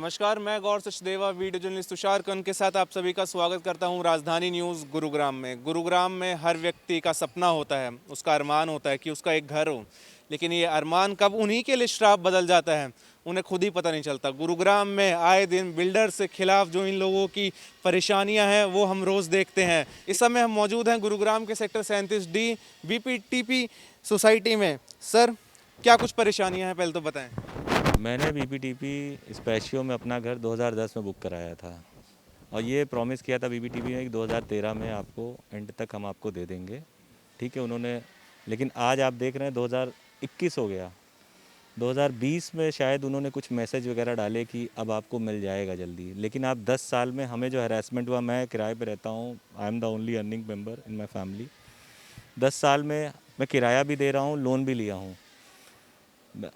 नमस्कार, मैं गौर Sachdeva video journalist Tushar कन के साथ आप सभी का स्वागत करता हूं राजधानी न्यूज़ गुरुग्राम में। गुरुग्राम में हर व्यक्ति का सपना होता है, उसका अरमान होता है कि उसका एक घर हो, लेकिन ये अरमान कब उन्हीं के लिए श्राप बदल जाता है उन्हें खुद ही पता नहीं चलता। गुरुग्राम में आए दिन बिल्डर्स के खिलाफ जो इन लोगों की परेशानियां हैं वो हम रोज़ देखते हैं। इस समय हम मौजूद हैं गुरुग्राम के सेक्टर 37D BPTP सोसाइटी में। सर, क्या कुछ परेशानियां हैं, पहले तो बताएं। मैंने बीपीटीपी स्पेशियो में अपना घर 2010 में बुक कराया था और ये प्रॉमिस किया था बीपीटीपी में कि 2013 में आपको एंड तक हम आपको दे देंगे। ठीक है, उन्होंने, लेकिन आज आप देख रहे हैं 2021 हो गया। 2020 में शायद उन्होंने कुछ मैसेज वगैरह डाले कि अब आपको मिल जाएगा जल्दी, लेकिन आप 10 साल में हमें जो हैरेसमेंट हुआ, मैं किराए पे रहता हूँ, I am the only earning member in my family. 10 साल में मैं किराया भी दे रहा हूँ, लोन भी लिया हूँ।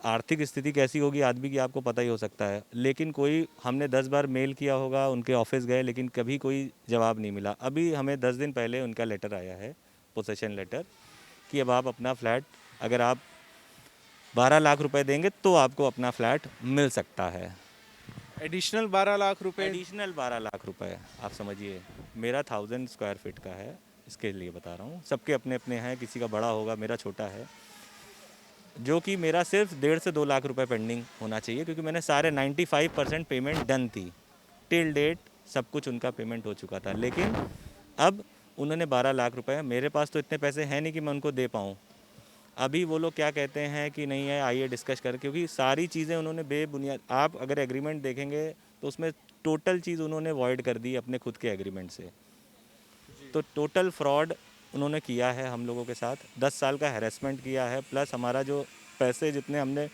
आर्थिक स्थिति कैसी होगी आदमी की आपको पता ही हो सकता है, लेकिन कोई, हमने 10 बार मेल किया होगा, उनके ऑफिस गए, लेकिन कभी कोई जवाब नहीं मिला। अभी हमें 10 दिन पहले उनका लेटर आया है, पोसेशन लेटर, कि अब आप अपना फ्लैट, अगर आप 12 लाख रुपए देंगे तो आपको अपना फ्लैट मिल सकता है। एडिशनल 12 लाख रुपए। एडिशनल 12 लाख रुपए, आप समझिए। मेरा 1000 स्क्वायर फीट का है, इसके लिए बता रहा हूँ। सबके अपने अपने हैं, किसी का बड़ा होगा, मेरा छोटा है, जो कि मेरा सिर्फ 1.5 से 2 लाख रुपए पेंडिंग होना चाहिए, क्योंकि मैंने सारे 95% पेमेंट डन थी। टिल डेट सब कुछ उनका पेमेंट हो चुका था, लेकिन अब उन्होंने 12 लाख रुपए, मेरे पास तो इतने पैसे हैं नहीं कि मैं उनको दे पाऊँ। अभी वो लोग क्या कहते हैं कि नहीं है, आइए डिस्कस कर, क्योंकि सारी चीज़ें उन्होंने बेबुनियाद, आप अगर एग्रीमेंट देखेंगे तो उसमें टोटल चीज़ उन्होंने वॉइड कर दी अपने खुद के एग्रीमेंट से। तो टोटल फ्रॉड उन्होंने किया है हम लोगों के साथ। 10 साल का हैरेसमेंट किया है, प्लस हमारा जो पैसे जितने हमने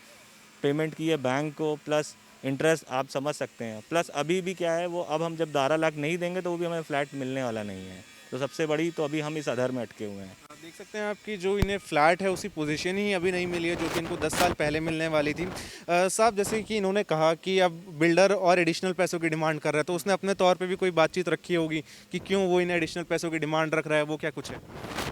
पेमेंट की है बैंक को, प्लस इंटरेस्ट आप समझ सकते हैं। प्लस अभी भी क्या है, वो अब हम जब 12 लाख नहीं देंगे तो वो भी हमें फ्लैट मिलने वाला नहीं है। तो सबसे बड़ी तो अभी हम इस अधर में अटके हुए हैं। आप देख सकते हैं आपकी जो इन्हें फ्लैट है उसी पोजीशन ही अभी नहीं मिली है जो कि इनको 10 साल पहले मिलने वाली थी। साहब, जैसे कि इन्होंने कहा कि अब बिल्डर और एडिशनल पैसों की डिमांड कर रहा है, तो उसने अपने तौर पे भी कोई बातचीत रखी होगी कि क्यों वो इन एडिशनल पैसों की डिमांड रख रहा है, वो क्या कुछ है?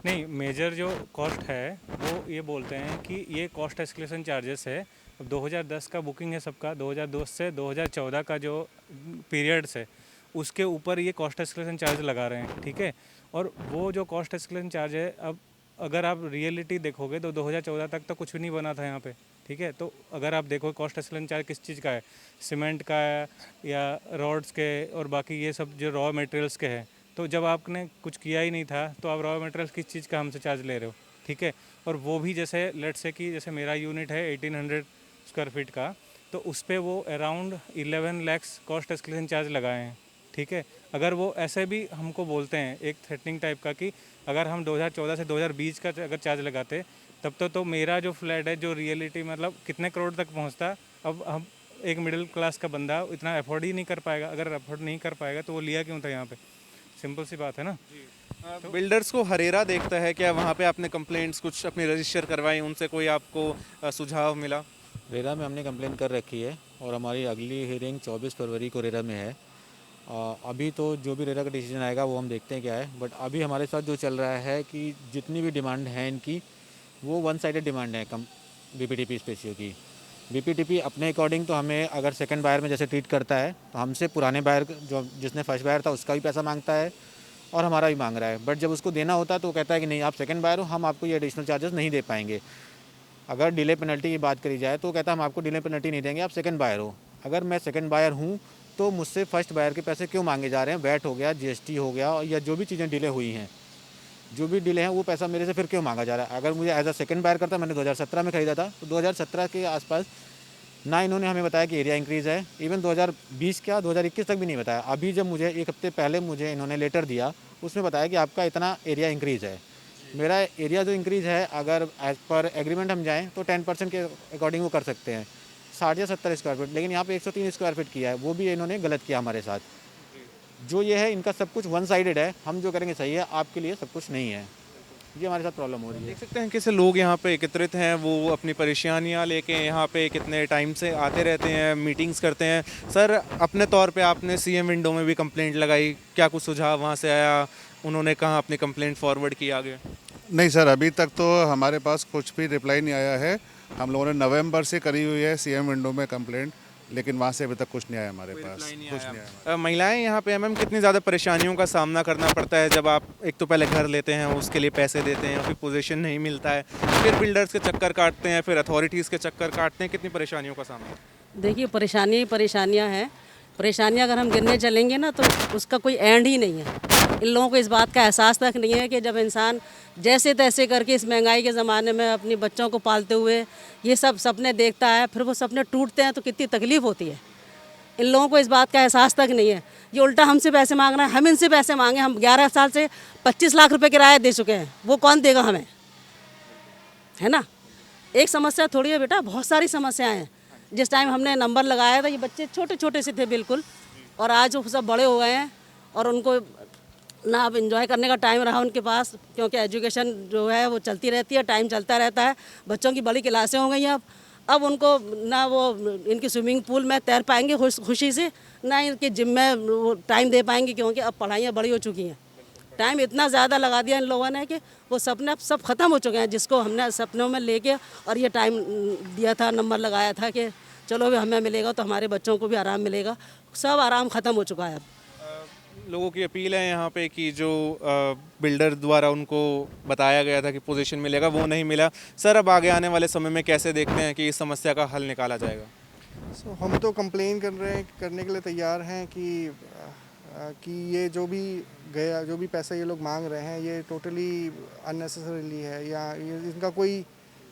नहीं, मेजर जो कॉस्ट है वो ये बोलते हैं कि ये कॉस्ट एस्केलेशन चार्जेस है। अब 2010 का बुकिंग है सबका, 2002 से 2014 का जो पीरियड्स है उसके ऊपर ये कॉस्ट एस्केलेशन चार्ज लगा रहे हैं। ठीक है, और वो जो कॉस्ट एस्केलेशन चार्ज है, अब अगर आप रियलिटी देखोगे तो 2014 तक तो कुछ भी नहीं बना था यहाँ पे। ठीक है, तो अगर आप देखो कॉस्ट एस्केलेशन चार्ज किस चीज़ का है, सीमेंट का है या रॉड्स के और बाकी ये सब जो रॉ मटेरियल्स के हैं। तो जब आपने कुछ किया ही नहीं था तो आप रॉ मटेरियल किस चीज़ का हमसे चार्ज ले रहे हो? ठीक है, और वो भी जैसे लेट से कि जैसे मेरा यूनिट है 1800 स्क्वायर फीट का, तो उस पर वो around 11 lakhs cost escalation charge लगाए हैं। ठीक है, अगर वो ऐसे भी हमको बोलते हैं एक थ्रेटनिंग टाइप का कि अगर हम 2014 से 2020 का अगर चार्ज लगाते तब तो मेरा जो फ्लैट है जो रियलिटी मतलब कितने करोड़ तक पहुंचता। अब हम एक मिडिल क्लास का बंदा इतना अफोर्ड ही नहीं कर पाएगा। अगर अफोर्ड नहीं कर पाएगा तो वो लिया क्यों था यहाँ पे? सिंपल सी बात है ना। बिल्डर्स को हरेरा देखता है क्या? वहाँ पे आपने कंप्लेंट्स कुछ अपनी रजिस्टर करवाई, उनसे कोई आपको सुझाव मिला? रेरा में हमने कंप्लेन कर रखी है और हमारी अगली हियरिंग 24 फरवरी को रेरा में है। अभी तो जो भी रेरा का डिसीजन आएगा वो हम देखते हैं क्या है, बट अभी हमारे साथ जो चल रहा है कि जितनी भी डिमांड है इनकी वो वन साइडेड डिमांड है कम बीपीटीपी स्पेशियो की। बीपीटीपी अपने अकॉर्डिंग तो हमें अगर सेकंड बायर में जैसे ट्रीट करता है तो हमसे पुराने बायर जो जिसने फर्स्ट बायर था उसका भी पैसा मांगता है और हमारा भी मांग रहा है। बट जब उसको देना होता है तो वो कहता है कि नहीं, आप सेकंड बायर हो, हम आपको ये एडिशनल चार्जेस नहीं दे पाएंगे। अगर डिले पेनल्टी की बात करी जाए तो कहता है हम आपको डिले पेनल्टी नहीं देंगे, आप सेकंड बायर हो। अगर मैं सेकंड बायर हूँ तो मुझसे फर्स्ट बायर के पैसे क्यों मांगे जा रहे हैं? वैट हो गया, जीएसटी हो गया, या जो भी चीज़ें डिले हुई हैं, जो भी डिले हैं, वो पैसा मेरे से फिर क्यों मांगा जा रहा है? अगर मुझे एज अ सेकंड बायर करता, मैंने 2017 में ख़रीदा था, तो 2017 के आसपास ना इन्होंने हमें बताया कि एरिया इंक्रीज़ है। इवन 2020 क्या 2021 तक भी नहीं बताया। अभी जब मुझे एक हफ्ते पहले मुझे इन्होंने लेटर दिया उसमें बताया कि आपका इतना एरिया इंक्रीज़ है। मेरा एरिया जो इंक्रीज़ है, अगर एज़ पर एग्रीमेंट हम जाएँ तो 10% के अकॉर्डिंग वो कर सकते हैं, 60 या 70 स्क्वायर फीट, लेकिन यहाँ पे 103 स्क्वायर फीट किया है, वो भी इन्होंने गलत किया हमारे साथ। जो ये है इनका सब कुछ वन साइडेड है, हम जो करेंगे सही है, आपके लिए सब कुछ नहीं है। ये हमारे साथ प्रॉब्लम हो रही है। देख सकते हैं कैसे लोग यहाँ पे एकत्रित हैं, वो अपनी परेशानियाँ लेके यहाँ पे कितने टाइम से आते रहते हैं, मीटिंग्स करते हैं। सर, अपने तौर पे आपने सीएम विंडो में भी कंप्लेंट लगाई, क्या कुछ सुझाव वहाँ से आया? उन्होंने कहा अपनी कंप्लेंट फॉरवर्ड की आगे? नहीं सर, अभी तक तो हमारे पास कुछ भी रिप्लाई नहीं आया है। हम लोगों ने नवंबर से करी हुई है सीएम विंडो में कंप्लेंट, लेकिन वहाँ से अभी तक कुछ नहीं आया हमारे पास, रिप्लाई नहीं कुछ आया। नहीं आया। महिलाएं यहाँ पे मैम कितनी ज़्यादा परेशानियों का सामना करना पड़ता है जब आप एक तो पहले घर लेते हैं, उसके लिए पैसे देते हैं, फिर पोजीशन नहीं मिलता है, फिर बिल्डर्स के चक्कर काटते हैं, फिर अथॉरिटीज़ के चक्कर काटते हैं, कितनी परेशानियों का सामना? देखिए परेशानियाँ ही परेशानियाँ हैं। परेशानियाँ अगर हम गिनने चलेंगे ना तो उसका कोई एंड ही नहीं है। इन लोगों को इस बात का एहसास तक नहीं है कि जब इंसान जैसे तैसे करके इस महंगाई के ज़माने में अपने बच्चों को पालते हुए ये सब सपने देखता है, फिर वो सपने टूटते हैं तो कितनी तकलीफ़ होती है। इन लोगों को इस बात का एहसास तक नहीं है। ये उल्टा हमसे पैसे मांग रहे हैं, हम इनसे पैसे मांगे। हम 11 साल से 25 लाख रुपए किराया दे चुके हैं, वो कौन देगा हमें, है ना। एक समस्या थोड़ी है बेटा, बहुत सारी समस्याएं हैं। जिस टाइम हमने नंबर लगाया था ये बच्चे छोटे छोटे से थे बिल्कुल, और आज वो सब बड़े हो गए हैं और उनको ना अब इंजॉय करने का टाइम रहा उनके पास, क्योंकि एजुकेशन जो है वो चलती रहती है, टाइम चलता रहता है। बच्चों की बड़ी क्लासें हो गई हैं अब उनको ना वो इनकी स्विमिंग पूल में तैर पाएंगे खुशी से, ना इनके जिम में वो टाइम दे पाएंगे, क्योंकि अब पढ़ाइयाँ बड़ी हो चुकी हैं। टाइम इतना ज़्यादा लगा दिया इन लोगों ने कि वो सपने अब सब ख़त्म हो चुके हैं, जिसको हमने सपनों में लेके और ये टाइम दिया था, नंबर लगाया था कि चलो भी हमें मिलेगा तो हमारे बच्चों को भी आराम मिलेगा, सब आराम ख़त्म हो चुका है अब। लोगों की अपील है यहाँ पे कि जो बिल्डर द्वारा उनको बताया गया था कि पोजीशन मिलेगा वो नहीं मिला। सर अब आगे आने वाले समय में कैसे देखते हैं कि इस समस्या का हल निकाला जाएगा? हम तो कंप्लेन करने के लिए तैयार हैं कि ये जो भी पैसा ये लोग मांग रहे हैं ये टोटली अननेसेसरीली है, या ये इनका कोई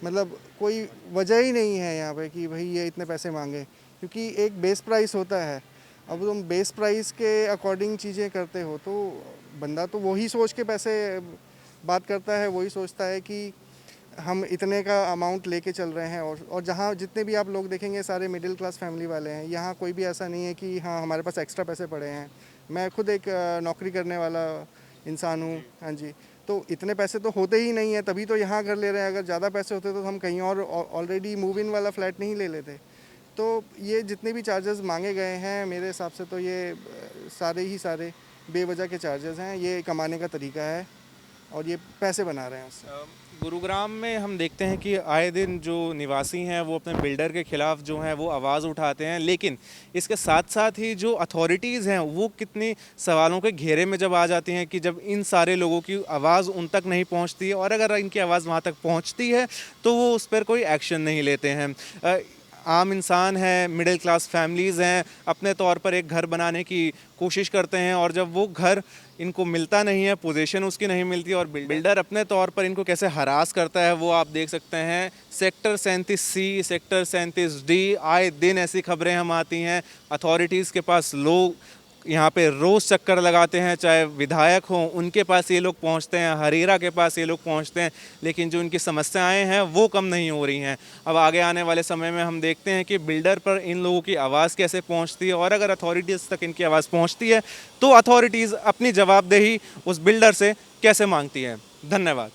मतलब कोई वजह ही नहीं है यहाँ पे कि भाई ये इतने पैसे मांगे, क्योंकि एक बेस प्राइस होता है। अब तुम बेस प्राइस के अकॉर्डिंग चीज़ें करते हो तो बंदा तो वही सोच के पैसे बात करता है, वही सोचता है कि हम इतने का अमाउंट लेके चल रहे हैं। और जहाँ जितने भी आप लोग देखेंगे सारे मिडिल क्लास फैमिली वाले हैं। यहाँ कोई भी ऐसा नहीं है कि हाँ हमारे पास एक्स्ट्रा पैसे पड़े हैं। मैं खुद एक नौकरी करने वाला इंसान हूँ, हाँ जी। तो इतने पैसे तो होते ही नहीं है, तभी तो यहाँ घर ले रहे हैं। अगर ज़्यादा पैसे होते तो हम कहीं और ऑलरेडी मूव इन वाला फ्लैट नहीं ले लेते। तो ये जितने भी चार्जेस मांगे गए हैं मेरे हिसाब से तो ये सारे बेवजह के चार्जेस हैं। ये कमाने का तरीका है और ये पैसे बना रहे हैं उससे। गुरुग्राम में हम देखते हैं कि आए दिन जो निवासी हैं वो अपने बिल्डर के खिलाफ जो हैं वो आवाज़ उठाते हैं, लेकिन इसके साथ साथ ही जो अथॉरिटीज़ हैं वो कितनी सवालों के घेरे में जब आ जाती हैं कि जब इन सारे लोगों की आवाज़ उन तक नहीं पहुंचती है, और अगर इनकी आवाज़ वहां तक पहुंचती है तो वो उस पर कोई एक्शन नहीं लेते हैं। आम इंसान है, मिडिल क्लास फैमिलीज़ हैं, अपने तौर पर एक घर बनाने की कोशिश करते हैं, और जब वो घर इनको मिलता नहीं है, पोजीशन उसकी नहीं मिलती, और बिल्डर अपने तौर पर इनको कैसे हरास करता है वो आप देख सकते हैं। सेक्टर 37C, सेक्टर 37D, आए दिन ऐसी खबरें हम आती हैं। अथॉरिटीज़ के पास लोग यहाँ पे रोज़ चक्कर लगाते हैं, चाहे विधायक हों उनके पास ये लोग पहुँचते हैं, हरीरा के पास ये लोग पहुँचते हैं, लेकिन जो इनकी समस्याएं हैं वो कम नहीं हो रही हैं। अब आगे आने वाले समय में हम देखते हैं कि बिल्डर पर इन लोगों की आवाज़ कैसे पहुँचती है, और अगर अथॉरिटीज़ तक इनकी आवाज़ पहुँचती है तो अथॉरिटीज़ अपनी जवाबदेही उस बिल्डर से कैसे मांगती है। धन्यवाद।